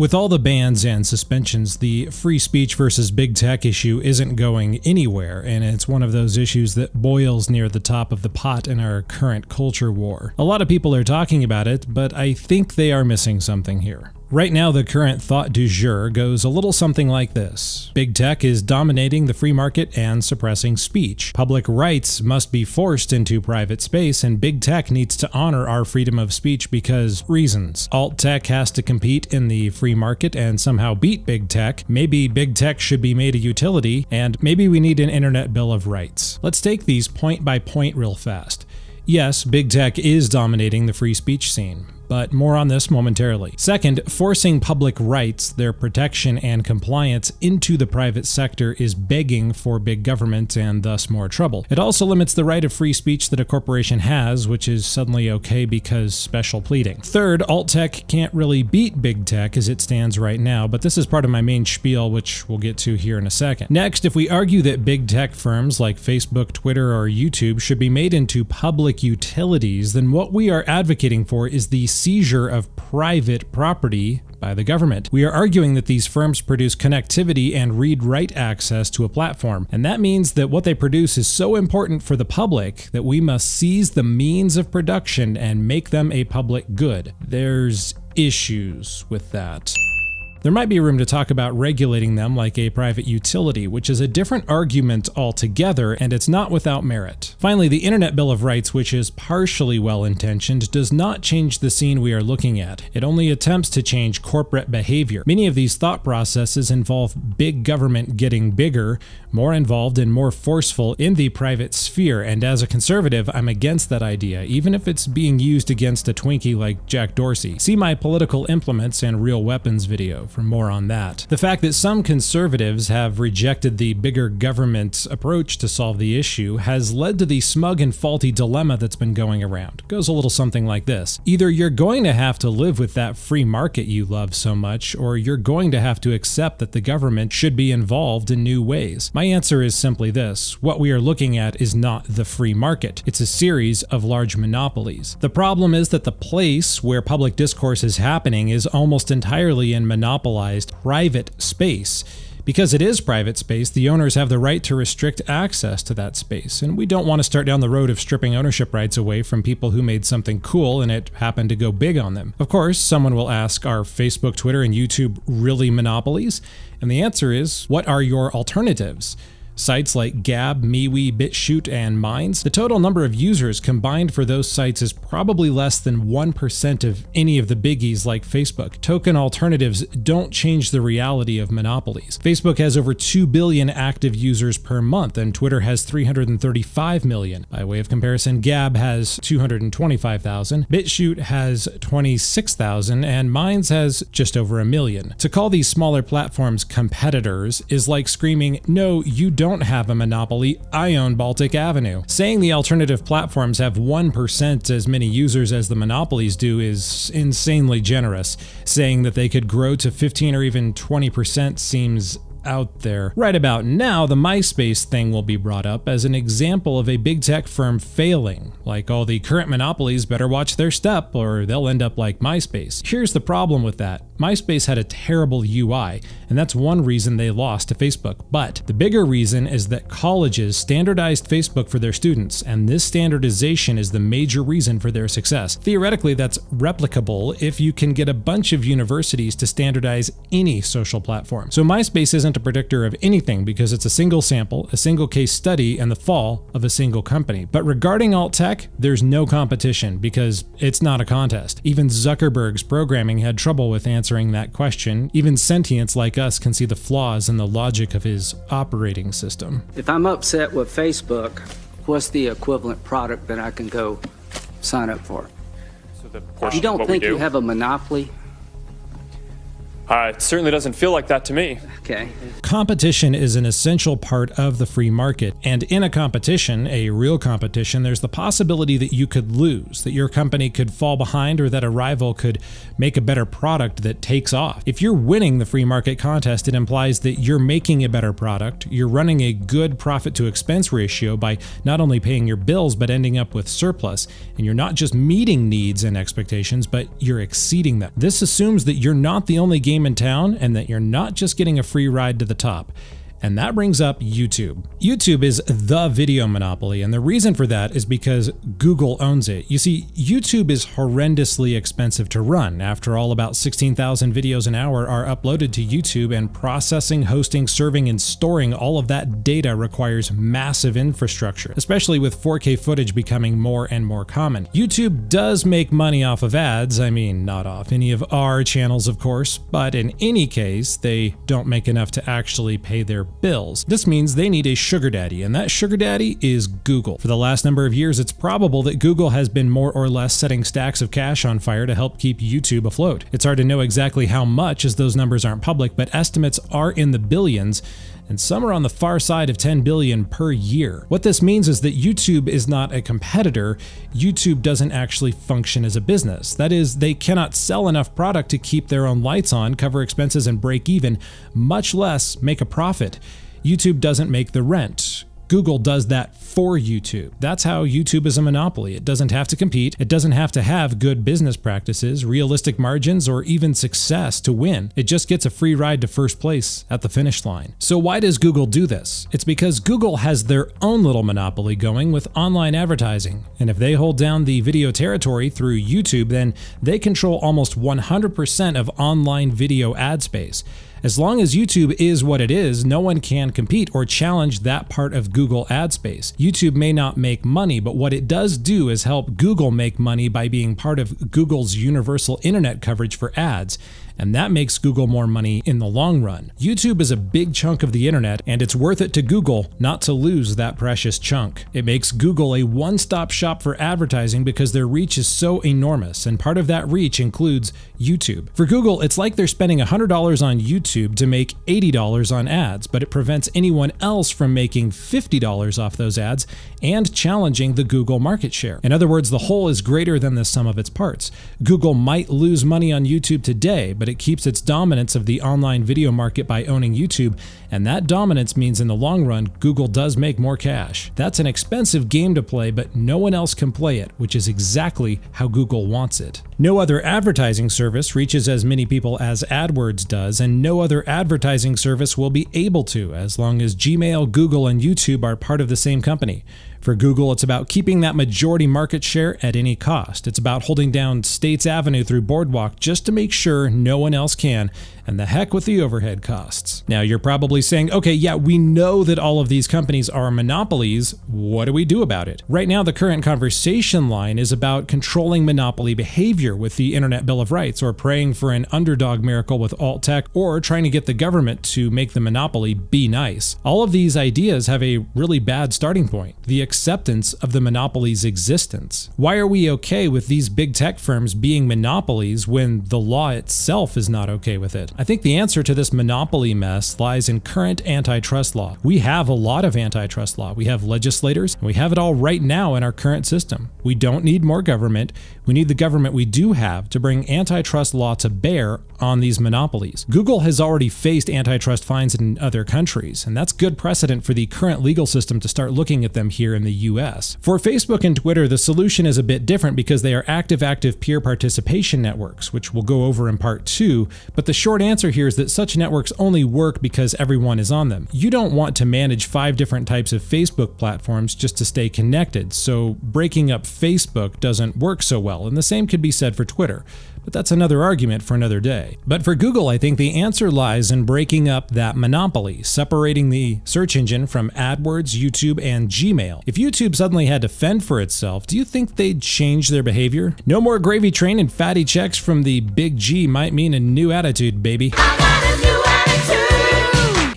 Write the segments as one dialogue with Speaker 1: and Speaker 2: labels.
Speaker 1: With all the bans and suspensions, the free speech versus big tech issue isn't going anywhere, and it's one of those issues that boils near the top of the pot in our current culture war. A lot of people are talking about it, but I think they are missing something here. Right now, the current thought du jour goes a little something like this. Big tech is dominating the free market and suppressing speech. Public rights must be forced into private space, and big tech needs to honor our freedom of speech because reasons. Alt tech has to compete in the free market and somehow beat big tech. Maybe big tech should be made a utility, and maybe we need an internet bill of rights. Let's take these point by point real fast. Yes, big tech is dominating the free speech scene, but more on this momentarily. Second, forcing public rights, their protection and compliance into the private sector is begging for big government and thus more trouble. It also limits the right of free speech that a corporation has, which is suddenly okay because special pleading. Third, alt tech can't really beat big tech as it stands right now, but this is part of my main spiel, which we'll get to here in a second. Next, if we argue that big tech firms like Facebook, Twitter, or YouTube should be made into public utilities, then what we are advocating for is the seizure of private property by the government. We are arguing that these firms produce connectivity and read-write access to a platform, and that means that what they produce is so important for the public that we must seize the means of production and make them a public good. There's issues with that. There might be room to talk about regulating them like a private utility, which is a different argument altogether, and it's not without merit. Finally, the Internet Bill of Rights, which is partially well-intentioned, does not change the scene we are looking at. It only attempts to change corporate behavior. Many of these thought processes involve big government getting bigger, more involved and more forceful in the private sphere, and as a conservative, I'm against that idea, even if it's being used against a Twinkie like Jack Dorsey. See my Political Implements and Real Weapons video for more on that. The fact that some conservatives have rejected the bigger government approach to solve the issue has led to the smug and faulty dilemma that's been going around. It goes a little something like this. Either you're going to have to live with that free market you love so much, or you're going to have to accept that the government should be involved in new ways. My answer is simply this. What we are looking at is not the free market. It's a series of large monopolies. The problem is that the place where public discourse is happening is almost entirely in monopolized private space. Because it is private space, the owners have the right to restrict access to that space, and we don't want to start down the road of stripping ownership rights away from people who made something cool and it happened to go big on them. Of course, someone will ask, are Facebook, Twitter, and YouTube really monopolies? And the answer is, what are your alternatives? Sites like Gab, MeWe, BitChute, and Minds, the total number of users combined for those sites is probably less than 1% of any of the biggies like Facebook. Token alternatives don't change the reality of monopolies. Facebook has over 2 billion active users per month, and Twitter has 335 million. By way of comparison, Gab has 225,000, BitChute has 26,000, and Minds has just over 1 million. To call these smaller platforms competitors is like screaming, no, you don't have a monopoly, I own Baltic Avenue. Saying the alternative platforms have 1% as many users as the monopolies do is insanely generous. Saying that they could grow to 15 or even 20% seems out there. Right about now, the MySpace thing will be brought up as an example of a big tech firm failing. Like all the current monopolies better watch their step or they'll end up like MySpace. Here's the problem with that. MySpace had a terrible UI, and that's one reason they lost to Facebook. But the bigger reason is that colleges standardized Facebook for their students, and this standardization is the major reason for their success. Theoretically, that's replicable if you can get a bunch of universities to standardize any social platform. So MySpace isn't a predictor of anything because it's a single sample, a single case study, and the fall of a single company. But regarding alt tech, there's no competition because it's not a contest. Even Zuckerberg's programming had trouble with answering that question. Even sentients like us can see the flaws in the logic of his operating system.
Speaker 2: If I'm upset with Facebook, what's the equivalent product that I can go sign up for?
Speaker 3: So the portion
Speaker 2: You don't
Speaker 3: of what
Speaker 2: think
Speaker 3: we do,
Speaker 2: you have a monopoly?
Speaker 3: it certainly doesn't feel like that to me.
Speaker 2: Okay.
Speaker 1: Competition is an essential part of the free market, and in a competition, a real competition, there's the possibility that you could lose, that your company could fall behind, or that a rival could make a better product that takes off. If you're winning the free market contest, it implies that you're making a better product, you're running a good profit to expense ratio by not only paying your bills but ending up with surplus, and you're not just meeting needs and expectations, but you're exceeding them. This assumes that you're not the only game game in town and that you're not just getting a free ride to the top. And that brings up YouTube. YouTube is the video monopoly, and the reason for that is because Google owns it. You see, YouTube is horrendously expensive to run. After all, about 16,000 videos an hour are uploaded to YouTube, and processing, hosting, serving, and storing all of that data requires massive infrastructure, especially with 4K footage becoming more and more common. YouTube does make money off of ads. I mean, not off any of our channels, of course, but in any case, they don't make enough to actually pay their bills. This means they need a sugar daddy, and that sugar daddy is Google. For the last number of years, it's probable that Google has been more or less setting stacks of cash on fire to help keep YouTube afloat. It's hard to know exactly how much, as those numbers aren't public, but estimates are in the billions, and some are on the far side of 10 billion per year. What this means is that YouTube is not a competitor. YouTube doesn't actually function as a business. That is, they cannot sell enough product to keep their own lights on, cover expenses, and break even, much less make a profit. YouTube doesn't make the rent. Google does that for YouTube. That's how YouTube is a monopoly. It doesn't have to compete. It doesn't have to have good business practices, realistic margins, or even success to win. It just gets a free ride to first place at the finish line. So why does Google do this? It's because Google has their own little monopoly going with online advertising. And if they hold down the video territory through YouTube, then they control almost 100% of online video ad space. As long as YouTube is what it is, no one can compete or challenge that part of Google ad space. YouTube may not make money, but what it does do is help Google make money by being part of Google's universal internet coverage for ads. And that makes Google more money in the long run. YouTube is a big chunk of the internet, and it's worth it to Google not to lose that precious chunk. It makes Google a one-stop shop for advertising because their reach is so enormous, and part of that reach includes YouTube. For Google, it's like they're spending $100 on YouTube to make $80 on ads, but it prevents anyone else from making $50 off those ads and challenging the Google market share. In other words, the whole is greater than the sum of its parts. Google might lose money on YouTube today, but it keeps its dominance of the online video market by owning YouTube, and that dominance means in the long run, Google does make more cash. That's an expensive game to play, but no one else can play it, which is exactly how Google wants it. No other advertising service reaches as many people as AdWords does, and no other advertising service will be able to, as long as Gmail, Google, and YouTube are part of the same company. For Google, it's about keeping that majority market share at any cost. It's about holding down States Avenue through Boardwalk just to make sure no one else can, and the heck with the overhead costs. Now, you're probably saying, okay, yeah, we know that all of these companies are monopolies. What do we do about it? Right now, the current conversation line is about controlling monopoly behavior with the Internet Bill of Rights, or praying for an underdog miracle with alt tech, or trying to get the government to make the monopoly be nice. All of these ideas have a really bad starting point: the acceptance of the monopoly's existence. Why are we okay with these big tech firms being monopolies when the law itself is not okay with it? I think the answer to this monopoly mess lies in current antitrust law. We have a lot of antitrust law. We have legislators, and we have it all right now in our current system. We don't need more government. We need the government we do have to bring antitrust law to bear on these monopolies. Google has already faced antitrust fines in other countries, and that's good precedent for the current legal system to start looking at them here in the US. For Facebook and Twitter, the solution is a bit different because they are active peer participation networks, which we'll go over in part 2, but the short answer here is that such networks only work because everyone is on them. You don't want to manage 5 different types of Facebook platforms just to stay connected, so breaking up Facebook doesn't work so well, and the same could be said for Twitter. But that's another argument for another day. But for Google, I think the answer lies in breaking up that monopoly, separating the search engine from AdWords, YouTube, and Gmail. If YouTube suddenly had to fend for itself, do you think they'd change their behavior? No more gravy train and fatty checks from the big G might mean a new attitude, baby.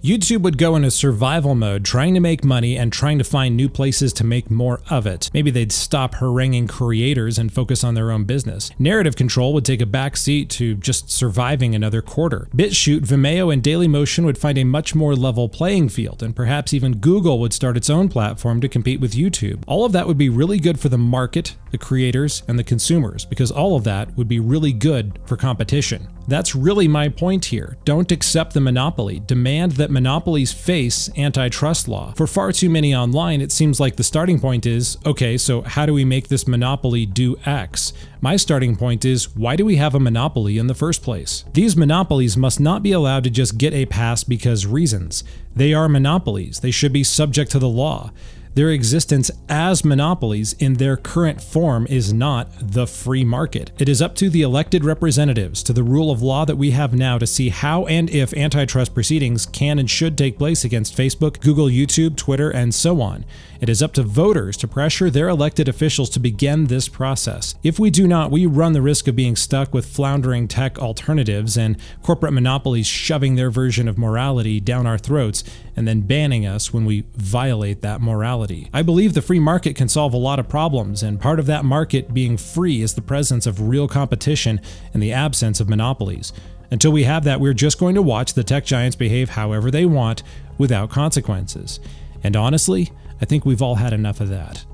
Speaker 1: YouTube would go into survival mode, trying to make money and trying to find new places to make more of it. Maybe they'd stop haranguing creators and focus on their own business. Narrative control would take a back seat to just surviving another quarter. BitChute, Vimeo, and Dailymotion would find a much more level playing field, and perhaps even Google would start its own platform to compete with YouTube. All of that would be really good for the market, the creators, and the consumers, because all of that would be really good for competition. That's really my point here. Don't accept the monopoly. Demand that monopolies face antitrust law. For far too many online, it seems like the starting point is, okay, so how do we make this monopoly do X? My starting point is, why do we have a monopoly in the first place? These monopolies must not be allowed to just get a pass because reasons. They are monopolies. They should be subject to the law. Their existence as monopolies in their current form is not the free market. It is up to the elected representatives, to the rule of law that we have now, to see how and if antitrust proceedings can and should take place against Facebook, Google, YouTube, Twitter, and so on. It is up to voters to pressure their elected officials to begin this process. If we do not, we run the risk of being stuck with floundering tech alternatives and corporate monopolies shoving their version of morality down our throats and then banning us when we violate that morality. I believe the free market can solve a lot of problems, and part of that market being free is the presence of real competition and the absence of monopolies. Until we have that, we're just going to watch the tech giants behave however they want without consequences. And honestly, I think we've all had enough of that.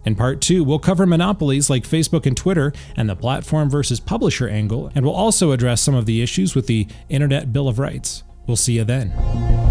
Speaker 1: In part 2, we'll cover monopolies like Facebook and Twitter and the platform versus publisher angle, and we'll also address some of the issues with the Internet Bill of Rights. We'll see you then.